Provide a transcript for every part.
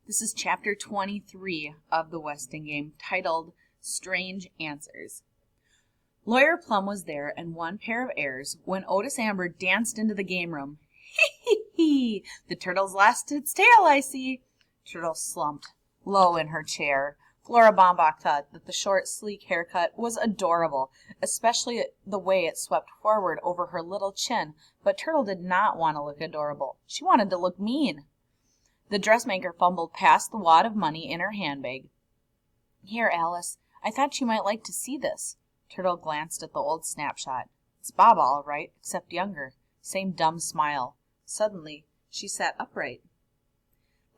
This is chapter 23 of the Westing game, titled Strange Answers. Lawyer Plum was there and one pair of heirs when Otis Amber danced into the game room. Hee hee hee! The turtle's lost its tail, I see. Turtle slumped low in her chair. Flora Baumbach thought that the short, sleek haircut was adorable, especially the way it swept forward over her little chin, but Turtle did not want to look adorable. She wanted to look mean. The dressmaker fumbled past the wad of money in her handbag. Here, Alice, I thought you might like to see this. Turtle glanced at the old snapshot. It's Baba, all right, except younger. Same dumb smile. Suddenly, she sat upright.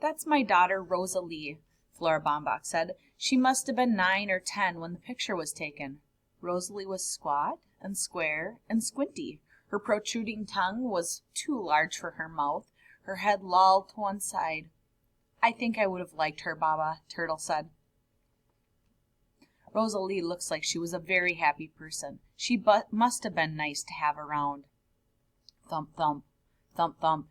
That's my daughter, Rosalie, Flora Baumbach said. She must have been 9 or 10 when the picture was taken. Rosalie was squat and square and squinty. Her protruding tongue was too large for her mouth. Her head lolled to one side. I think I would have liked her, Baba, Turtle said. Rosalie looks like she was a very happy person. She must have been nice to have around. Thump, thump, thump, thump.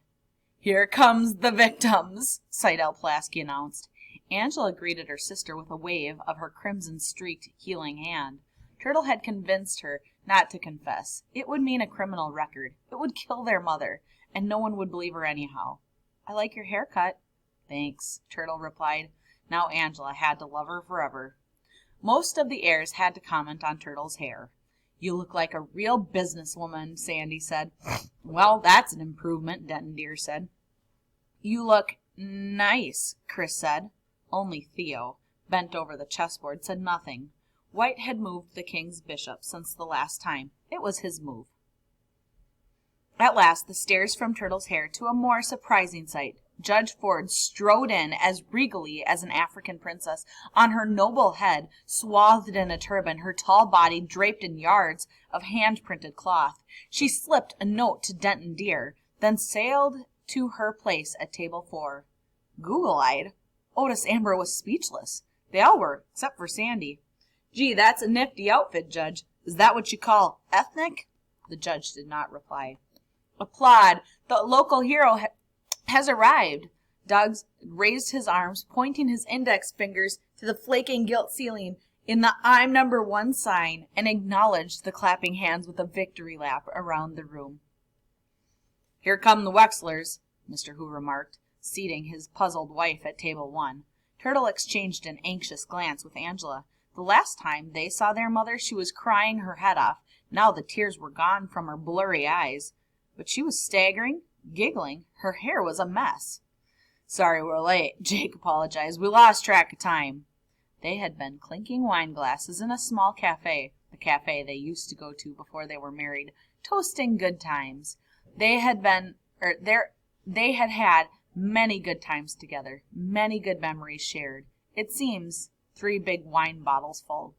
Here comes the victims, Seidel Pulaski announced. Angela greeted her sister with a wave of her crimson-streaked, healing hand. Turtle had convinced her not to confess. It would mean a criminal record. It would kill their mother, and no one would believe her anyhow. I like your haircut. Thanks, Turtle replied. Now Angela had to love her forever. Most of the heirs had to comment on Turtle's hair. You look like a real businesswoman, Sandy said. Well, that's an improvement, Denton Deer said. You look nice, Chris said. Only Theo, bent over the chessboard, said nothing. White had moved the king's bishop since the last time. It was his move. At last, the stairs from Turtle's hair to a more surprising sight. Judge Ford strode in as regally as an African princess. On her noble head, swathed in a turban, her tall body draped in yards of hand-printed cloth. She slipped a note to Denton Deer, then sailed to her place at table 4. Google-eyed, Otis Amber was speechless. They all were, except for Sandy. Gee, that's a nifty outfit, Judge. Is that what you call ethnic? The judge did not reply. Applaud. The local hero has arrived. Duggs raised his arms, pointing his index fingers to the flaking gilt ceiling in the I'm number 1 sign, and acknowledged the clapping hands with a victory lap around the room. Here come the Wexlers, Mr. Who remarked, seating his puzzled wife at table 1. Turtle exchanged an anxious glance with Angela. The last time they saw their mother, she was crying her head off. Now the tears were gone from her blurry eyes. But she was staggering, giggling. Her hair was a mess. Sorry we're late, Jake apologized. We lost track of time. They had been clinking wine glasses in a small cafe, the cafe they used to go to before they were married, toasting good times. They had had many good times together, many good memories shared. It seems 3 big wine bottles full.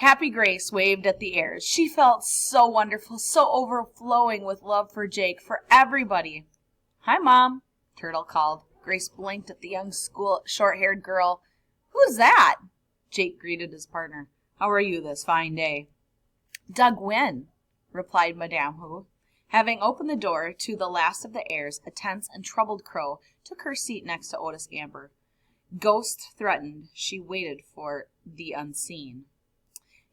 Happy Grace waved at the heirs. She felt so wonderful, so overflowing with love for Jake, for everybody. Hi, Mom, Turtle called. Grace blinked at the young short-haired girl. Who's that? Jake greeted his partner. How are you this fine day? Doug Wynn, replied Madame Who. Having opened the door to the last of the heirs, a tense and troubled Crow took her seat next to Otis Amber. Ghost threatened, she waited for the unseen.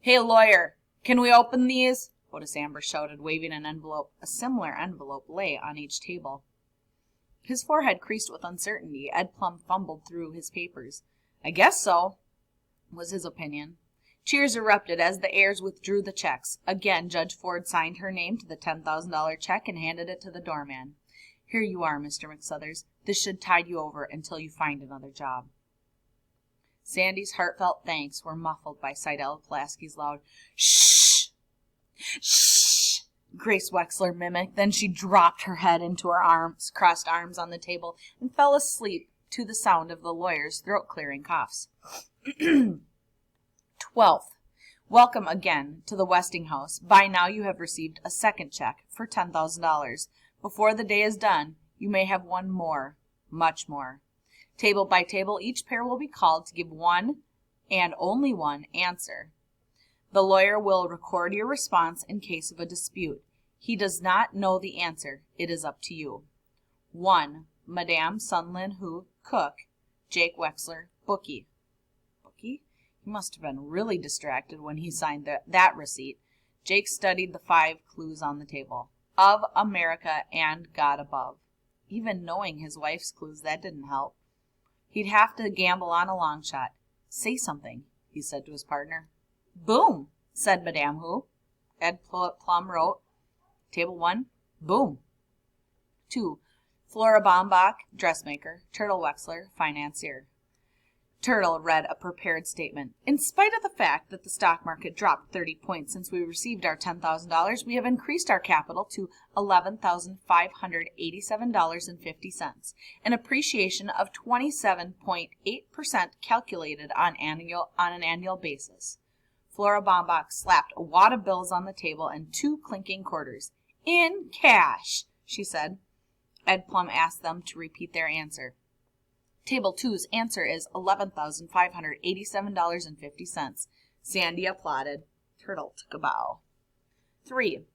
Hey, lawyer, can we open these? Otis Amber shouted, waving an envelope. A similar envelope lay on each table. His forehead creased with uncertainty. Ed Plum fumbled through his papers. I guess so, was his opinion. Cheers erupted as the heirs withdrew the checks. Again, Judge Ford signed her name to the $10,000 check and handed it to the doorman. Here you are, Mr. McSuthers. This should tide you over until you find another job. Sandy's heartfelt thanks were muffled by Seidel Pulaski's loud, shh! Shh! Grace Wexler mimicked. Then she dropped her head into her crossed arms on the table, and fell asleep to the sound of the lawyer's throat-clearing coughs. 12th. Welcome again to the Westing House. By now you have received a second check for $10,000. Before the day is done, you may have one more, much more. Table by table, each pair will be called to give one and only one answer. The lawyer will record your response in case of a dispute. He does not know the answer. It is up to you. 1. Madame Sunlin Hu, cook. Jake Wexler, bookie. Bookie? He must have been really distracted when he signed that receipt. Jake studied the 5 clues on the table. Of America and God above. Even knowing his wife's clues, that didn't help. He'd have to gamble on a long shot. Say something, he said to his partner. Boom, said Madame Hu. Ed Plum wrote. Table 1, boom. 2, Flora Baumbach, dressmaker. Turtle Wexler, financier. Turtle read a prepared statement. In spite of the fact that the stock market dropped 30 points since we received our $10,000, we have increased our capital to $11,587.50, an appreciation of 27.8% calculated on an annual basis. Flora Baumbach slapped a wad of bills on the table and 2 clinking quarters. In cash, she said. Ed Plum asked them to repeat their answer. Table 2's answer is $11,587.50. Sandy applauded. Turtle took a bow. 3,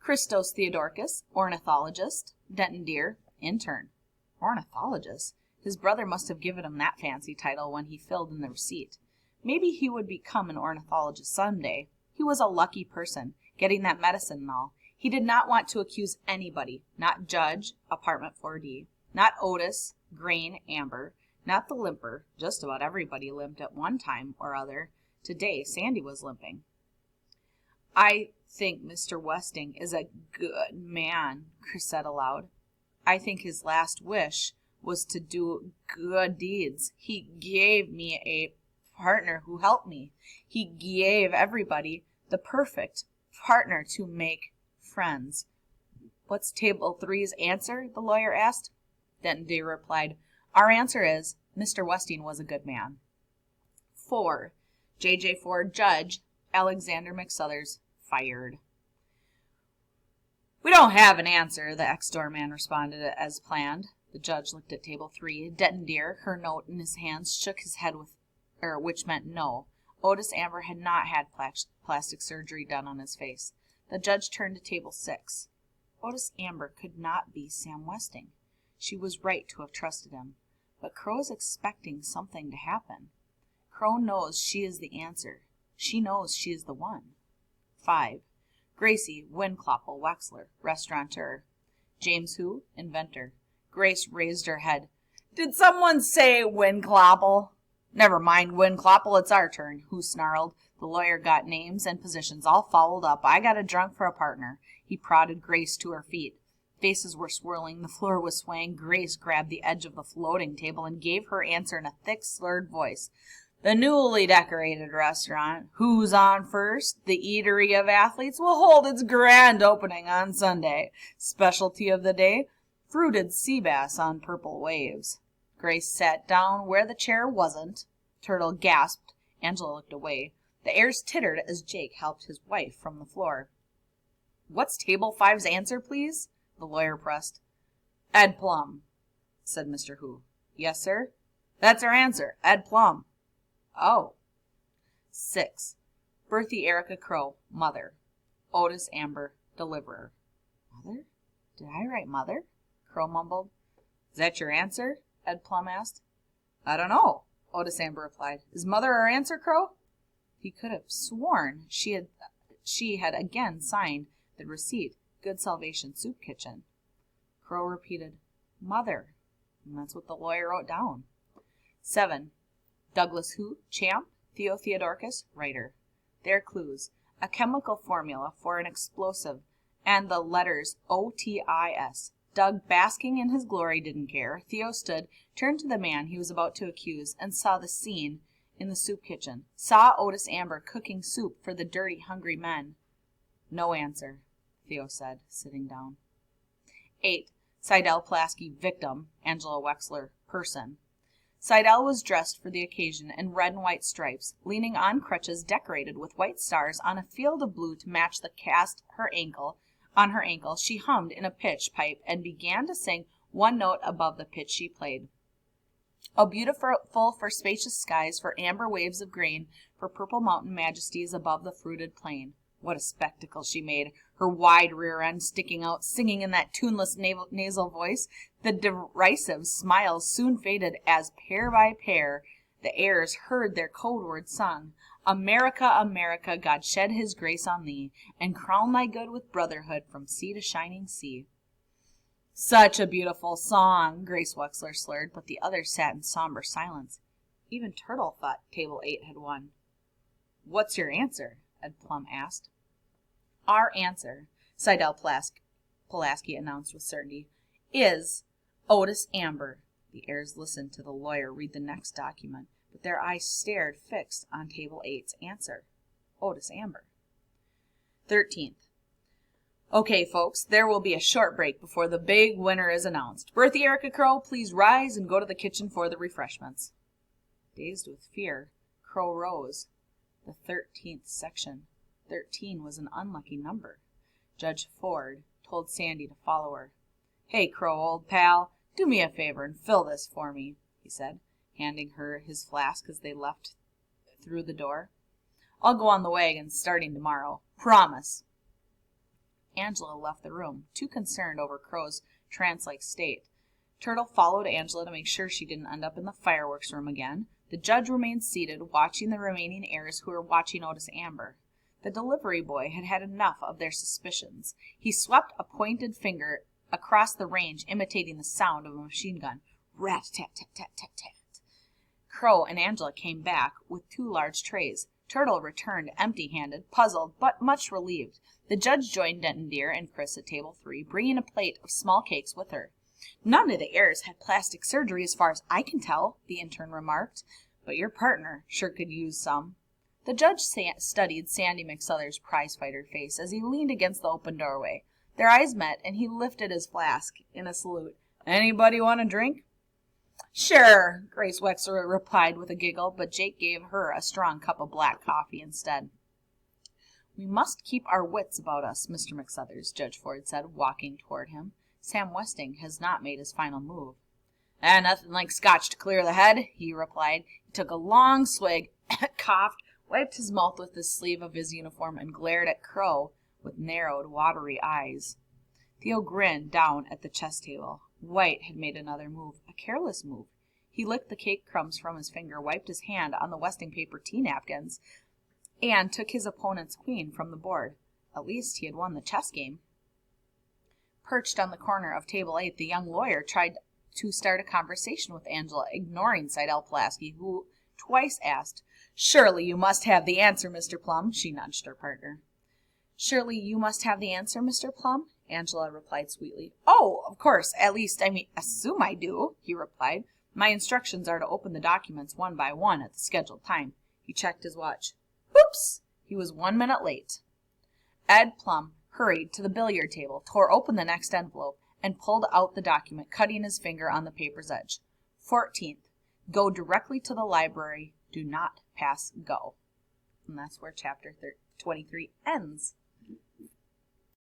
Christos Theodorcus, ornithologist. Denton Deer, intern. Ornithologist? His brother must have given him that fancy title when he filled in the receipt. Maybe he would become an ornithologist someday. He was a lucky person, getting that medicine and all. He did not want to accuse anybody, not Judge, apartment 4D, not Otis, Grain, Amber, not the limper. Just about everybody limped at one time or other. Today, Sandy was limping. I think Mr. Westing is a good man, Chris said aloud. I think his last wish was to do good deeds. He gave me a partner who helped me. He gave everybody the perfect partner to make friends. What's table 3's answer? The lawyer asked. Denton Deer replied, our answer is, Mr. Westing was a good man. 4, J.J. Ford, judge. Alexander McSuthers, fired. We don't have an answer, the ex-doorman responded as planned. The judge looked at table 3. Denton Deer, her note in his hands, shook his head which meant no. Otis Amber had not had plastic surgery done on his face. The judge turned to table 6. Otis Amber could not be Sam Westing. She was right to have trusted him. But Crow is expecting something to happen. Crow knows she is the answer. She knows she is the one. 5, Gracie Winkloppel Wexler, restaurateur. James Hu, inventor. Grace raised her head. Did someone say Winkloppel? Never mind Winkloppel, it's our turn, Hu snarled. The lawyer got names and positions all fouled up. I got a drunk for a partner. He prodded Grace to her feet. Faces were swirling, the floor was swaying. Grace grabbed the edge of the floating table and gave her answer in a thick, slurred voice. The newly decorated restaurant, Who's on First, the Eatery of Athletes, will hold its grand opening on Sunday. Specialty of the day, fruited sea bass on purple waves. Grace sat down where the chair wasn't. Turtle gasped. Angela looked away. The airs tittered as Jake helped his wife from the floor. What's table 5's answer, please? The lawyer pressed. Ed Plum, said Mr. Hu. Yes, sir? That's our answer, Ed Plum. Oh. 6, Berthy Erica Crow, mother. Otis Amber, deliverer. Mother? Did I write mother? Crow mumbled. Is that your answer? Ed Plum asked. I don't know, Otis Amber replied. Is mother our answer, Crow? He could have sworn she had again signed the receipt. Good Salvation Soup Kitchen. Crow repeated, mother. And that's what the lawyer wrote down. 7, Douglas Hu, champ. Theo Theodorcus, writer. Their clues. A chemical formula for an explosive and the letters OTIS. Doug, basking in his glory, didn't care. Theo stood, turned to the man he was about to accuse, and saw the scene in the soup kitchen. Saw Otis Amber cooking soup for the dirty, hungry men. No answer, Theo said, sitting down. 8, Seidel Pulaski, victim. Angela Wexler, person. Seidel was dressed for the occasion in red and white stripes, leaning on crutches decorated with white stars on a field of blue to match the cast on her ankle. She hummed in a pitch pipe and began to sing one note above the pitch she played. Oh, beautiful for spacious skies, for amber waves of grain, for purple mountain majesties above the fruited plain. What a spectacle she made, her wide rear end sticking out, singing in that tuneless nasal voice. The derisive smiles soon faded as, pair by pair, the heirs heard their code word sung. America, America, God shed his grace on thee, and crown thy good with brotherhood from sea to shining sea. Such a beautiful song, Grace Wexler slurred, but the others sat in somber silence. Even Turtle thought Table 8 had won. What's your answer? Ed Plum asked. Our answer, Seidel Pulaski announced with certainty, is Otis Amber. The heirs listened to the lawyer read the next document, but their eyes stared fixed on Table 8's answer. Otis Amber. 13th. Okay, folks, there will be a short break before the big winner is announced. Bertha Erica Crow, please rise and go to the kitchen for the refreshments. Dazed with fear, Crow rose. The 13th section. 13 was an unlucky number. Judge Ford told Sandy to follow her. Hey, Crow, old pal, do me a favor and fill this for me, he said, handing her his flask as they left through the door. I'll go on the wagon starting tomorrow. Promise. Angela left the room, too concerned over Crow's trance-like state. Turtle followed Angela to make sure she didn't end up in the fireworks room again. The judge remained seated, watching the remaining heirs who were watching Otis Amber. The delivery boy had had enough of their suspicions. He swept a pointed finger across the range, imitating the sound of a machine gun. Rat-tat-tat-tat-tat-tat. Crow and Angela came back with 2 large trays. Turtle returned empty-handed, puzzled, but much relieved. The judge joined Denton Deer and Chris at table 3, bringing a plate of small cakes with her. None of the heirs had plastic surgery as far as I can tell, the intern remarked, but your partner sure could use some. The judge studied Sandy McSuther's prizefighter face as he leaned against the open doorway. Their eyes met, and he lifted his flask in a salute. Anybody want a drink? Sure, Grace Wexler replied with a giggle, but Jake gave her a strong cup of black coffee instead. We must keep our wits about us, Mr. McSuthers, Judge Ford said, walking toward him. Sam Westing has not made his final move. Nothing like scotch to clear the head, he replied. He took a long swig, coughed, wiped his mouth with the sleeve of his uniform, and glared at Crow with narrowed, watery eyes. Theo grinned down at the chess table. White had made another move, a careless move. He licked the cake crumbs from his finger, wiped his hand on the Westing paper tea napkins, and took his opponent's queen from the board. At least he had won the chess game. Perched on the corner of table 8, the young lawyer tried to start a conversation with Angela, ignoring Seidel Pulaski, who twice asked, Surely you must have the answer, Mr. Plum, she nudged her partner. Surely you must have the answer, Mr. Plum, Angela replied sweetly. Oh, of course, at least, assume I do, he replied. My instructions are to open the documents one by one at the scheduled time. He checked his watch. Oops! He was 1 minute late. Ed Plum hurried to the billiard table, tore open the next envelope, and pulled out the document, cutting his finger on the paper's edge. 14th. Go directly to the library. Do not pass go. And that's where chapter 23 ends.